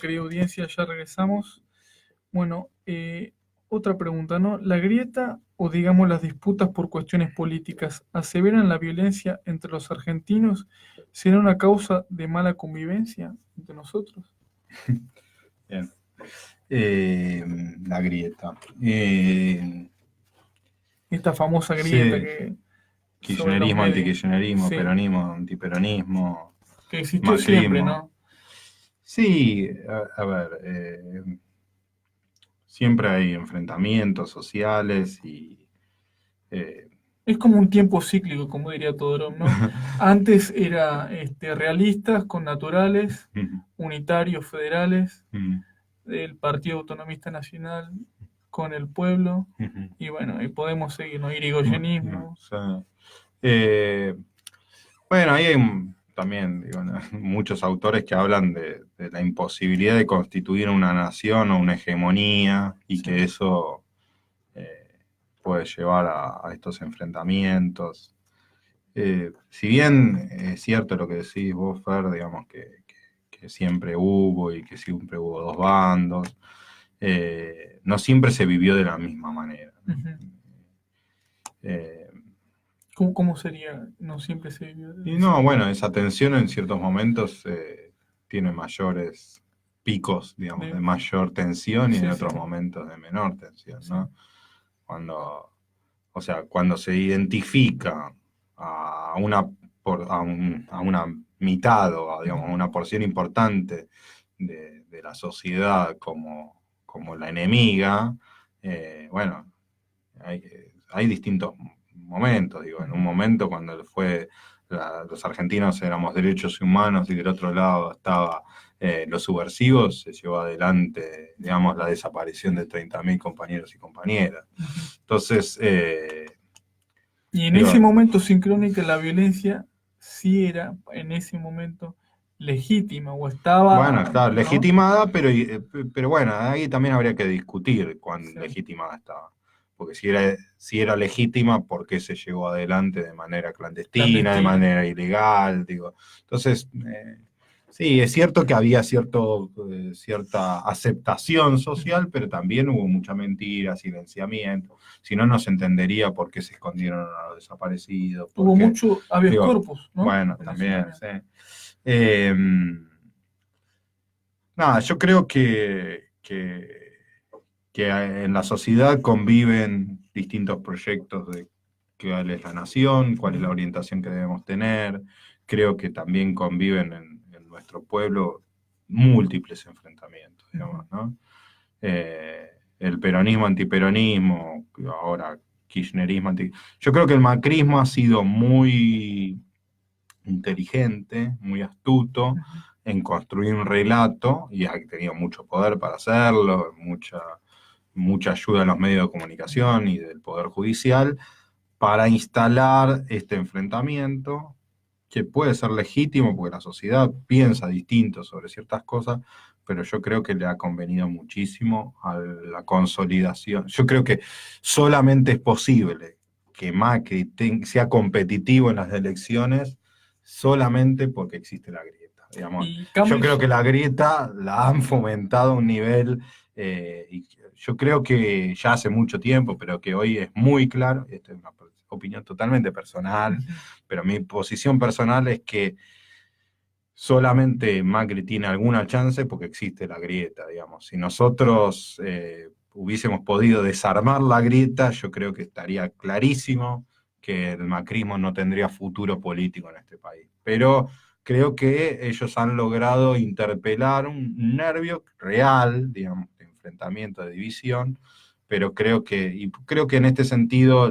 querida audiencia, ya regresamos. Bueno, otra pregunta, ¿no? ¿La grieta o digamos las disputas por cuestiones políticas aseveran la violencia entre los argentinos será una causa de mala convivencia entre nosotros? Bien. La grieta. Esta famosa grieta Sí, que sobre los kirchnerismo, medios, antikirchnerismo, sí, peronismo, antiperonismo, que existió siempre, macrismo. ¿no? Sí, a ver, siempre hay enfrentamientos sociales y eh, Es como un tiempo cíclico, como diría Todorov, ¿no? Antes era realistas con naturales, unitarios, federales, el Partido Autonomista Nacional con el pueblo, y bueno, y podemos seguir, ¿no? Irigoyenismo. sí. Eh, bueno, ahí hay también digo, ¿no? muchos autores que hablan de la imposibilidad de constituir una nación o una hegemonía y Sí. que eso puede llevar a estos enfrentamientos. Si bien es cierto lo que decís vos, Fer, digamos que siempre hubo y que siempre hubo dos bandos, no siempre se vivió de la misma manera, ¿no? Ujú. Eh, ¿Cómo sería? No siempre se vivió y de esa no, manera. bueno, esa tensión en ciertos momentos tiene mayores picos, digamos, de mayor tensión y en Sí, sí, otros momentos de menor tensión, sí. ¿no? Cuando, o sea, cuando se identifica a una, a una mitad o digamos, a una porción importante de la sociedad como la enemiga, bueno, hay distintos momentos, digo, en un momento cuando los argentinos éramos derechos humanos y del otro lado estaba los subversivos, se llevó adelante, digamos, la desaparición de 30.000 compañeros y compañeras. Entonces, Y en ese digo, momento sincrónica la violencia sí era en ese momento legítima o bueno, estaba, está ¿no? legitimada, pero bueno, ahí también habría que discutir cuán Sí, legitimada estaba. Porque si era legítima, ¿por qué se llevó adelante de manera clandestina, de clandestina. manera ilegal? Digo. Entonces, sí, es cierto que había cierta aceptación social, pero también hubo mucha mentira, silenciamiento. Si no, no se entendería por qué se escondieron a los desaparecidos, por Hubo qué. mucho habeas Digo, corpus, ¿no? bueno, En ese también, sí. momento. Eh, Nada, yo creo que en la sociedad conviven distintos proyectos de cuál es la nación, cuál es la orientación que debemos tener. Creo que también conviven en nuestro pueblo múltiples enfrentamientos, digamos, ¿no? El peronismo, antiperonismo, ahora kirchnerismo, Yo creo que el macrismo ha sido muy inteligente, muy astuto en construir un relato y ha tenido mucho poder para hacerlo, mucha ayuda en los medios de comunicación y del Poder Judicial para instalar este enfrentamiento que puede ser legítimo porque la sociedad piensa distinto sobre ciertas cosas, pero yo creo que le ha convenido muchísimo a la consolidación. Yo creo que solamente es posible que Macri sea competitivo en las elecciones solamente porque existe la grieta. Digamos. Y Yo creo Cambridge, que la grieta la han fomentado a un nivel, y yo creo que ya hace mucho tiempo, pero que hoy es muy claro, esta es una opinión totalmente personal, pero mi posición personal es que solamente Macri tiene alguna chance porque existe la grieta, digamos. Si nosotros hubiésemos podido desarmar la grieta, yo creo que estaría clarísimo que el macrismo no tendría futuro político en este país. Pero creo que ellos han logrado interpelar un nervio real, digamos, de enfrentamiento, de división, pero creo que en este sentido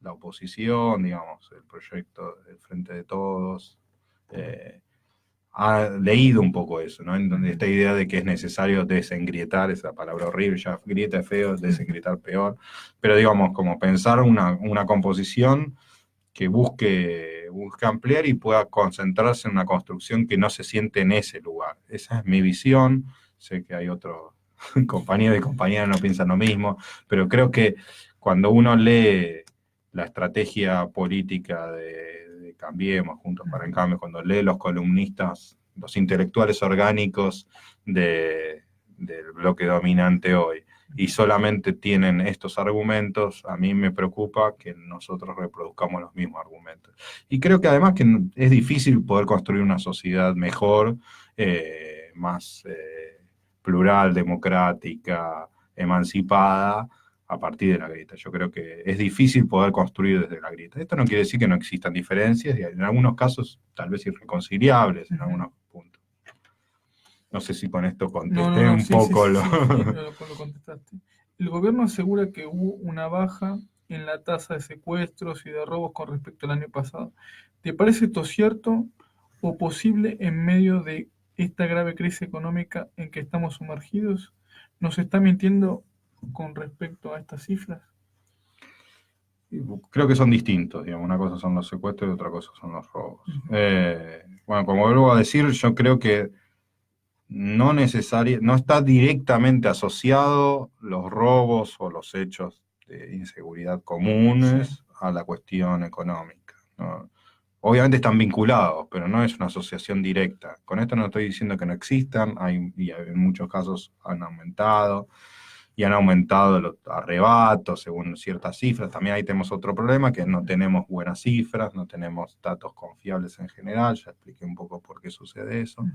la oposición, digamos, el proyecto del Frente de Todos, eh, ha leído un poco eso, ¿no? En donde esta idea de que es necesario desengrietar, esa palabra horrible, ya grieta es feo, desengrietar peor, pero digamos, como pensar una composición que busque ampliar y pueda concentrarse en una construcción que no se siente en ese lugar. Esa es mi visión, sé que hay otros compañeros y compañeras no piensan lo mismo, pero creo que cuando uno lee la estrategia política de Cambiemos, Juntos para el Cambio, cuando lee los columnistas los intelectuales orgánicos del bloque dominante hoy, y solamente tienen estos argumentos, a mí me preocupa que nosotros reproduzcamos los mismos argumentos. Y creo que además que es difícil poder construir una sociedad mejor, más plural, democrática, emancipada, a partir de la grieta. Yo creo que es difícil poder construir desde la grieta. Esto no quiere decir que no existan diferencias, y en algunos casos tal vez irreconciliables, en algunos puntos. No sé si con esto contesté un poco lo contestaste. El gobierno asegura que hubo una baja en la tasa de secuestros y de robos con respecto al año pasado. ¿Te parece esto cierto o posible en medio de esta grave crisis económica en que estamos sumergidos? ¿Nos está mintiendo con respecto a estas cifras? Creo que son distintos, digamos. Una cosa son los secuestros y otra cosa son los robos. Bueno, como vuelvo a decir, yo creo que no está directamente asociado los robos o los hechos de inseguridad comunes a la cuestión económica, ¿no? Obviamente están vinculados, pero no es una asociación directa. Con esto no estoy diciendo que no existan, y en muchos casos han aumentado, y han aumentado los arrebatos según ciertas cifras. También ahí tenemos otro problema, que no tenemos buenas cifras, no tenemos datos confiables en general, ya expliqué un poco por qué sucede eso.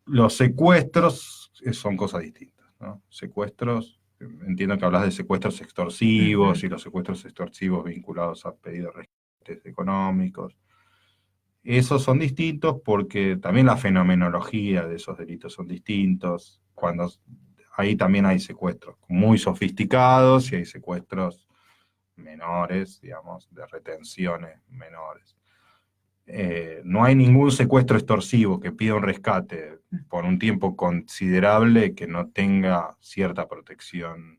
Los secuestros son cosas distintas, ¿no? Secuestros, entiendo que hablas de secuestros extorsivos, y los secuestros extorsivos vinculados a pedidos de rescates económicos. Esos son distintos porque también la fenomenología de esos delitos son distintos. Ahí también hay secuestros muy sofisticados y hay secuestros menores, digamos, de retenciones menores. No hay ningún secuestro extorsivo que pida un rescate por un tiempo considerable que no tenga cierta protección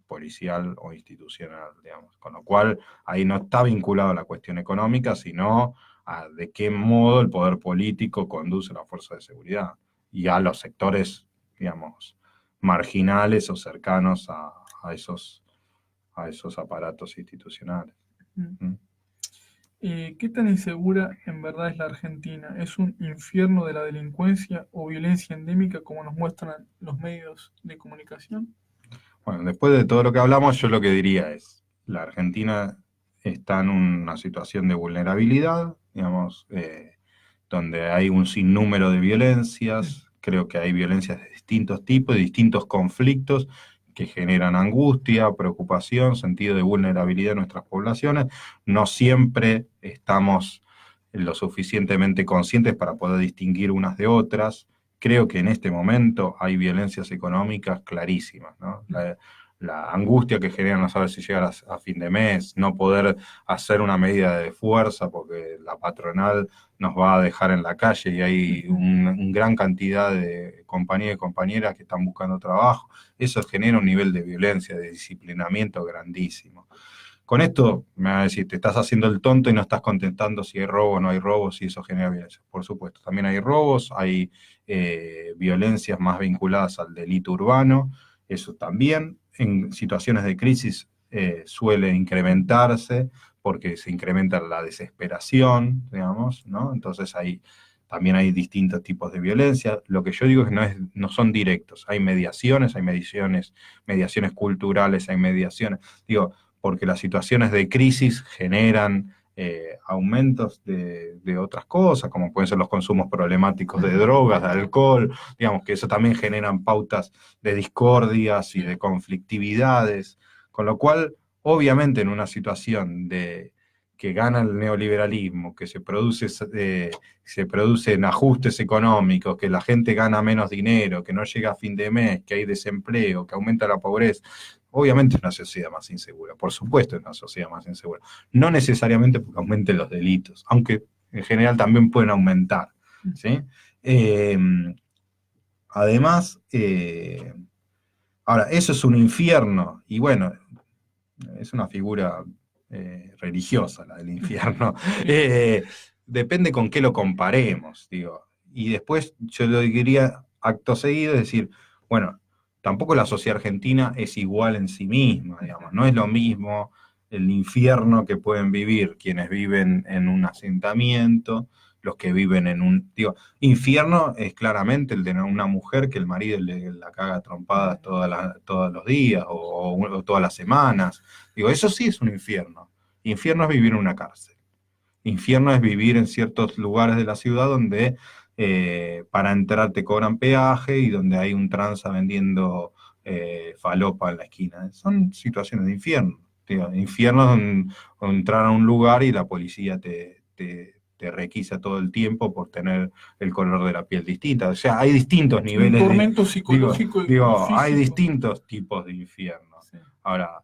policial o institucional, digamos. Con lo cual, ahí no está vinculado a la cuestión económica, sino a de qué modo el poder político conduce la fuerza de seguridad y a los sectores, digamos, marginales o cercanos a esos aparatos institucionales. ¿Qué tan insegura en verdad es la Argentina? ¿Es un infierno de la delincuencia o violencia endémica como nos muestran los medios de comunicación? Bueno, después de todo lo que hablamos, yo lo que diría es, la Argentina está en una situación de vulnerabilidad, digamos, donde hay un sinnúmero de violencias. Creo que hay violencias de distintos tipos, de distintos conflictos que generan angustia, preocupación, sentido de vulnerabilidad en nuestras poblaciones. No siempre estamos lo suficientemente conscientes para poder distinguir unas de otras. Creo que en este momento hay violencias económicas clarísimas, ¿no? La angustia que generan no saber si llegar a fin de mes, no poder hacer una medida de fuerza porque la patronal nos va a dejar en la calle y hay una gran cantidad de compañeros y compañeras que están buscando trabajo. Eso genera un nivel de violencia, de disciplinamiento grandísimo. Con esto me va a decir, te estás haciendo el tonto y no estás contestando si hay robo o no hay robo, si eso genera violencia. Por supuesto, también hay robos, hay violencias más vinculadas al delito urbano, eso también en situaciones de crisis suele incrementarse porque se incrementa la desesperación, digamos, ¿no? Entonces también hay distintos tipos de violencia. Lo que yo digo es que no son directos, hay mediaciones culturales, hay mediaciones, digo, porque las situaciones de crisis generan aumentos de otras cosas, como pueden ser los consumos problemáticos de drogas, de alcohol, digamos que eso también generan pautas de discordias y de conflictividades, con lo cual, obviamente en una situación que gana el neoliberalismo, que se producen ajustes económicos, que la gente gana menos dinero, que no llega a fin de mes, que hay desempleo, que aumenta la pobreza, obviamente es una sociedad más insegura, por supuesto es una sociedad más insegura. No necesariamente porque aumenten los delitos, aunque en general también pueden aumentar, ¿sí? Además, ahora, eso es un infierno, y bueno, es una figura religiosa la del infierno. Depende con qué lo comparemos, digo. Y después yo lo diría acto seguido, es decir, bueno, tampoco la sociedad argentina es igual en sí misma, digamos. No es lo mismo el infierno que pueden vivir quienes viven en un asentamiento los que viven en un... Digo, infierno es claramente el de una mujer que el marido la caga a trompadas todos los días o todas las semanas. Digo, eso sí es un infierno. Infierno es vivir en una cárcel. Infierno es vivir en ciertos lugares de la ciudad donde para entrar te cobran peaje y donde hay un tranza vendiendo falopa en la esquina. Son situaciones de infierno. Digo, infierno es donde entrar a un lugar y la policía te requisa todo el tiempo por tener el color de la piel distinta. O sea, hay distintos Un niveles tormento psicológico y hay físico. distintos tipos de infierno. Sí. Ahora,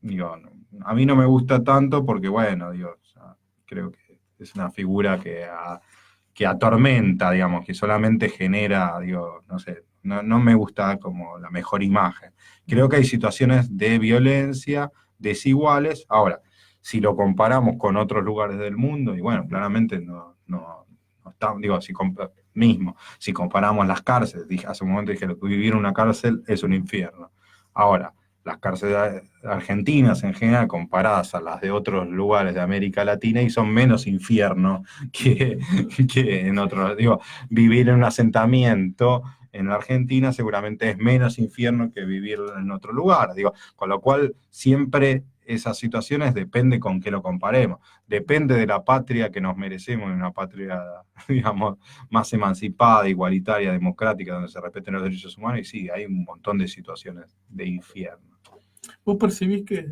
digo, a mí no me gusta tanto porque, bueno, digo, o sea, creo que es una figura que atormenta, digamos, que solamente genera, digo, no sé, no me gusta como la mejor imagen. Creo que hay situaciones de violencia desiguales. Ahora, si lo comparamos con otros lugares del mundo, y bueno, claramente no está, digo, si comparamos las cárceles, hace un momento dije que vivir en una cárcel es un infierno. Ahora, las cárceles argentinas en general comparadas a las de otros lugares de América Latina y son menos infierno que en otros. Digo, vivir en un asentamiento en la Argentina seguramente es menos infierno que vivir en otro lugar. Digo, con lo cual siempre esas situaciones depende con qué lo comparemos. Depende de la patria que nos merecemos, una patria, digamos, más emancipada, igualitaria, democrática, donde se respeten los derechos humanos, y sí, hay un montón de situaciones de infierno. ¿Vos percibís que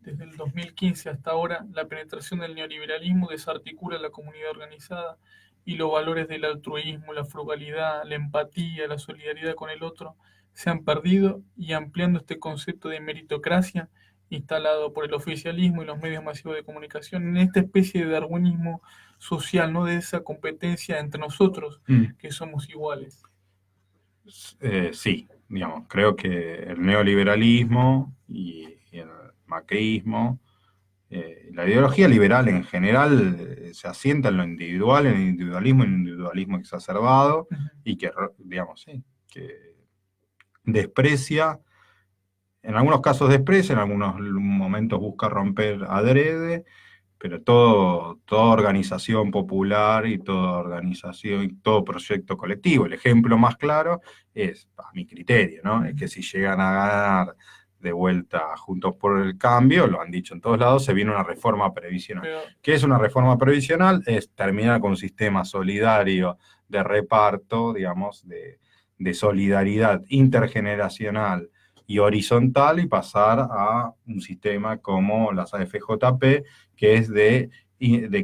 desde el 2015 hasta ahora la penetración del neoliberalismo desarticula la comunidad organizada y los valores del altruismo, la frugalidad, la empatía, la solidaridad con el otro se han perdido y ampliando este concepto de meritocracia instalado por el oficialismo y los medios masivos de comunicación en esta especie de darwinismo social, no de esa competencia entre nosotros que somos iguales? Sí, digamos, creo que el neoliberalismo y el macrismo, la ideología liberal en general se asienta en lo individual, en el individualismo exacerbado, y que, digamos, sí, que desprecia, en algunos casos desprecia, en algunos momentos busca romper adrede, pero toda organización popular y toda organización y todo proyecto colectivo. El ejemplo más claro es, a mi criterio, ¿no? Es que si llegan a ganar de vuelta Juntos por el Cambio, lo han dicho en todos lados, se viene una reforma previsional. ¿Qué es una reforma previsional? Es terminar con un sistema solidario de reparto, digamos, de solidaridad intergeneracional y horizontal, y pasar a un sistema como las AFJP, que es de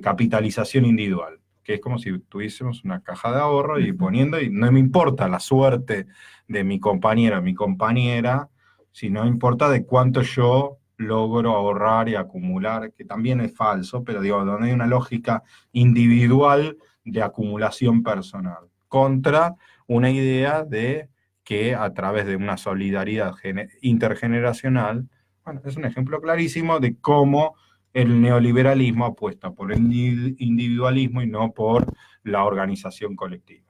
capitalización individual, que es como si tuviésemos una caja de ahorro y poniendo, y no me importa la suerte de mi compañero o mi compañera, sino importa de cuánto yo logro ahorrar y acumular, que también es falso, pero digo, donde hay una lógica individual de acumulación personal, contra una idea de que a través de una solidaridad intergeneracional, bueno, es un ejemplo clarísimo de cómo el neoliberalismo apuesta por el individualismo y no por la organización colectiva.